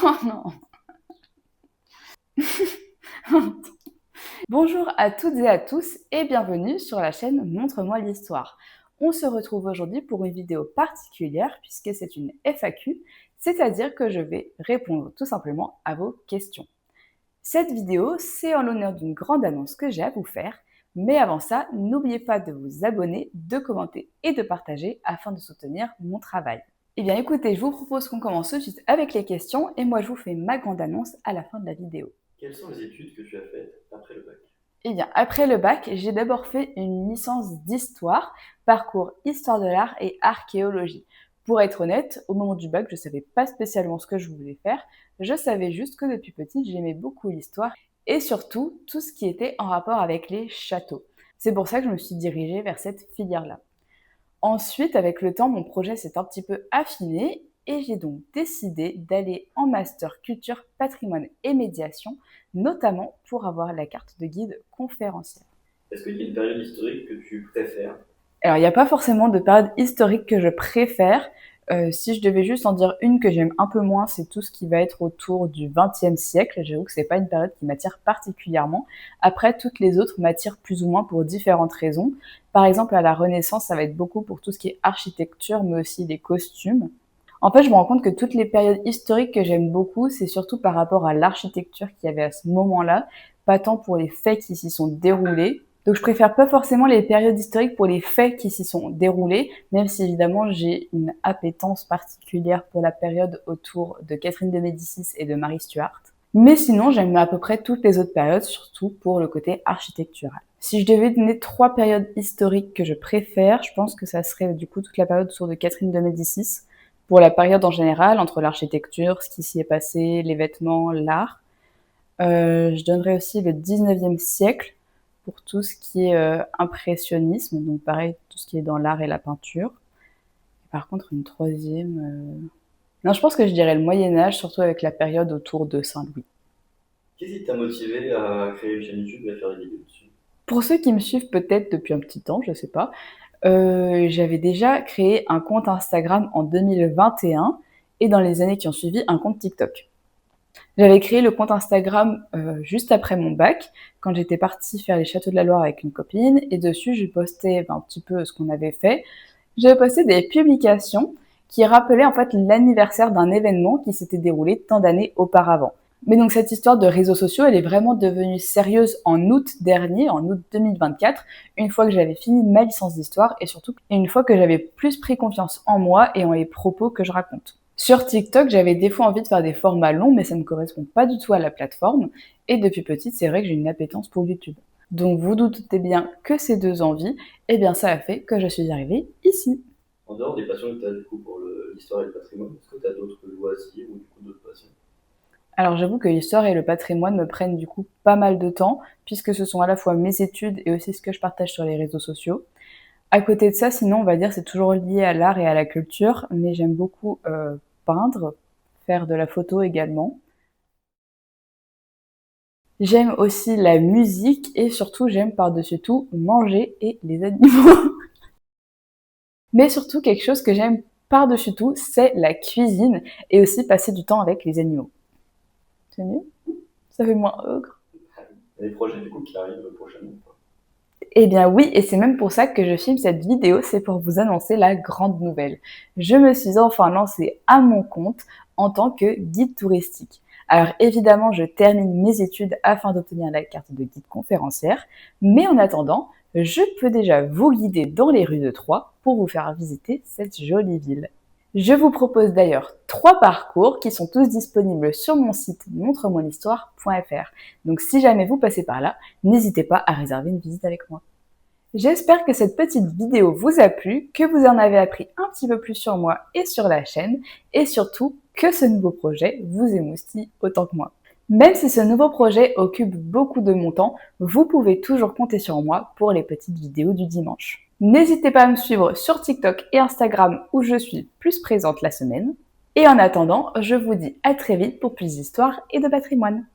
Oh non. Bonjour à toutes et à tous et bienvenue sur la chaîne Montre-moi l'histoire. On se retrouve aujourd'hui pour une vidéo particulière puisque c'est une FAQ, c'est-à-dire que je vais répondre tout simplement à vos questions. Cette vidéo, c'est en l'honneur d'une grande annonce que j'ai à vous faire, mais avant ça, n'oubliez pas de vous abonner, de commenter et de partager afin de soutenir mon travail. Eh bien écoutez, je vous propose qu'on commence tout de suite avec les questions et moi je vous fais ma grande annonce à la fin de la vidéo. Quelles sont les études que tu as faites après le bac? Eh bien, après le bac, j'ai d'abord fait une licence d'histoire, parcours histoire de l'art et archéologie. Pour être honnête, au moment du bac, je ne savais pas spécialement ce que je voulais faire. Je savais juste que depuis petite, j'aimais beaucoup l'histoire et surtout tout ce qui était en rapport avec les châteaux. C'est pour ça que je me suis dirigée vers cette filière-là. Ensuite, avec le temps, mon projet s'est un petit peu affiné et j'ai donc décidé d'aller en master culture, patrimoine et médiation, notamment pour avoir la carte de guide conférencier. Est-ce qu'il y a une période historique que tu préfères? Alors, il n'y a pas forcément de période historique que je préfère. Si je devais juste en dire une que j'aime un peu moins, c'est tout ce qui va être autour du XXe siècle. J'avoue que c'est pas une période qui m'attire particulièrement. Après, toutes les autres m'attirent plus ou moins pour différentes raisons. Par exemple, à la Renaissance, ça va être beaucoup pour tout ce qui est architecture, mais aussi les costumes. En fait, je me rends compte que toutes les périodes historiques que j'aime beaucoup, c'est surtout par rapport à l'architecture qu'il y avait à ce moment-là, pas tant pour les faits qui s'y sont déroulés. Donc je préfère pas forcément les périodes historiques pour les faits qui s'y sont déroulés, même si évidemment j'ai une appétence particulière pour la période autour de Catherine de Médicis et de Marie Stuart. Mais sinon, j'aime à peu près toutes les autres périodes, surtout pour le côté architectural. Si je devais donner 3 périodes historiques que je préfère, je pense que ça serait du coup toute la période autour de Catherine de Médicis, pour la période en général, entre l'architecture, ce qui s'y est passé, les vêtements, l'art. Je donnerais aussi le 19e siècle, pour tout ce qui est impressionnisme, donc pareil, tout ce qui est dans l'art et la peinture. Par contre, une troisième... Non, je pense que je dirais le Moyen-Âge, surtout avec la période autour de Saint-Louis. Qu'est-ce qui t'a motivé à créer une chaîne YouTube et à faire des vidéos dessus? Pour ceux qui me suivent peut-être depuis un petit temps, je sais pas, j'avais déjà créé un compte Instagram en 2021 et dans les années qui ont suivi, un compte TikTok. J'avais créé le compte Instagram juste après mon bac, quand j'étais partie faire les Châteaux de la Loire avec une copine, et dessus, je postais un petit peu ce qu'on avait fait. J'avais posté des publications qui rappelaient en fait l'anniversaire d'un événement qui s'était déroulé tant d'années auparavant. Mais donc cette histoire de réseaux sociaux, elle est vraiment devenue sérieuse en août dernier, en août 2024, une fois que j'avais fini ma licence d'histoire et surtout une fois que j'avais plus pris confiance en moi et en les propos que je raconte. Sur TikTok, j'avais des fois envie de faire des formats longs, mais ça ne correspond pas du tout à la plateforme. Et depuis petite, c'est vrai que j'ai une appétence pour YouTube. Donc vous doutez bien que ces deux envies, eh bien ça a fait que je suis arrivée ici. En dehors des passions que tu as du coup pour l'histoire et le patrimoine, est-ce que tu as d'autres loisirs ou du coup d'autres passions? Alors j'avoue que l'histoire et le patrimoine me prennent du coup pas mal de temps, puisque ce sont à la fois mes études et aussi ce que je partage sur les réseaux sociaux. À côté de ça, sinon, on va dire c'est toujours lié à l'art et à la culture, mais j'aime beaucoup peindre, faire de la photo également. J'aime aussi la musique et surtout j'aime par-dessus tout manger et les animaux. Mais surtout quelque chose que j'aime par-dessus tout, c'est la cuisine et aussi passer du temps avec les animaux. C'est mieux? Ça fait moins ogre. Il y a des projets du coup qui arrivent prochainement. Eh bien oui, et c'est même pour ça que je filme cette vidéo, c'est pour vous annoncer la grande nouvelle. Je me suis enfin lancée à mon compte en tant que guide touristique. Alors évidemment, je termine mes études afin d'obtenir la carte de guide conférencière, mais en attendant, je peux déjà vous guider dans les rues de Troyes pour vous faire visiter cette jolie ville. Je vous propose d'ailleurs 3 parcours qui sont tous disponibles sur mon site montremonhistoire.fr. Donc si jamais vous passez par là, n'hésitez pas à réserver une visite avec moi. J'espère que cette petite vidéo vous a plu, que vous en avez appris un petit peu plus sur moi et sur la chaîne, et surtout que ce nouveau projet vous émoustille autant que moi. Même si ce nouveau projet occupe beaucoup de mon temps, vous pouvez toujours compter sur moi pour les petites vidéos du dimanche. N'hésitez pas à me suivre sur TikTok et Instagram où je suis plus présente la semaine. Et en attendant, je vous dis à très vite pour plus d'histoires et de patrimoine.